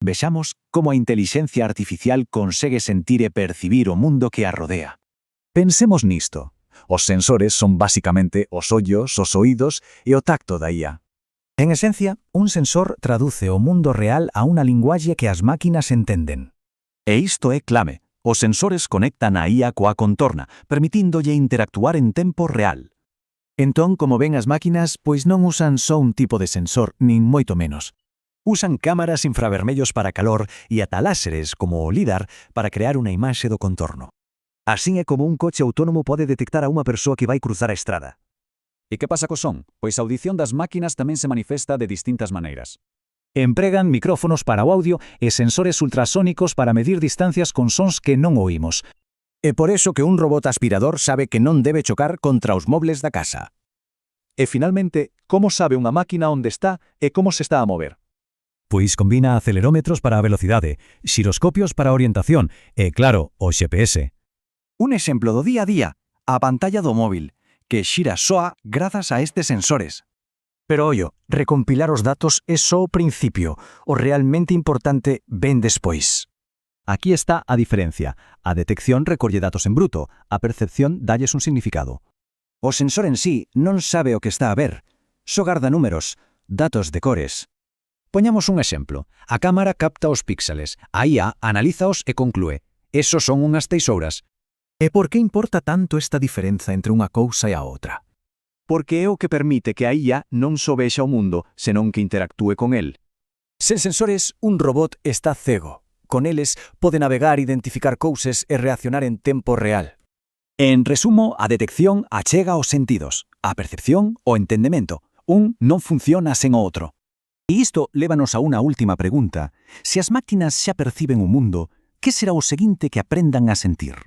Vexamos como a intelixencia artificial consegue sentir e percibir o mundo que a rodea. Pensemos nisto. Os sensores son basicamente os ollos, os oídos e o tacto da IA. En esencia, un sensor traduce o mundo real a unha linguaxe que as máquinas entenden. E isto é clave. Os sensores conectan a IA coa contorna, permitíndolle interactuar en tempo real. Entón, como ven as máquinas, pois non usan só un tipo de sensor, nin moito menos. Usan cámaras infravermellos para calor e ata láseres, como o LIDAR, para crear unha imaxe do contorno. Así é como un coche autónomo pode detectar a unha persoa que vai cruzar a estrada. E que pasa co son? Pois a audición das máquinas tamén se manifesta de distintas maneiras. Empregan micrófonos para o audio e sensores ultrasónicos para medir distancias con sons que non oímos. É por eso que un robot aspirador sabe que non debe chocar contra os mobles da casa. E finalmente, como sabe unha máquina onde está e como se está a mover? Pois combina acelerómetros para a velocidade, xiroscopios para a orientación e, claro, o GPS. Un exemplo do día a día, a pantalla do móvil, que xira soa grazas a estes sensores. Pero ollo, recompilar os datos é só o principio, o realmente importante ven despois. Aquí está a diferencia. A detección recolle datos en bruto, a percepción dálles un significado. O sensor en sí non sabe o que está a ver, só garda números, datos de cores. Poñamos un exemplo. A cámara capta os píxeles, a IA analízaos e conclúe. Esos son unhas tesouras. E por que importa tanto esta diferenza entre unha cousa e a outra? Porque é o que permite que a IA non só vexa o mundo, senón que interactúe con el. Sen sensores, un robot está cego. Con eles, pode navegar, identificar cousas e reaccionar en tempo real. En resumo, a detección achega os sentidos, a percepción o entendemento. Un non funciona sen o outro. E isto lévanos a unha última pregunta. Se as máquinas xa perciben o mundo, que será o seguinte que aprendan a sentir?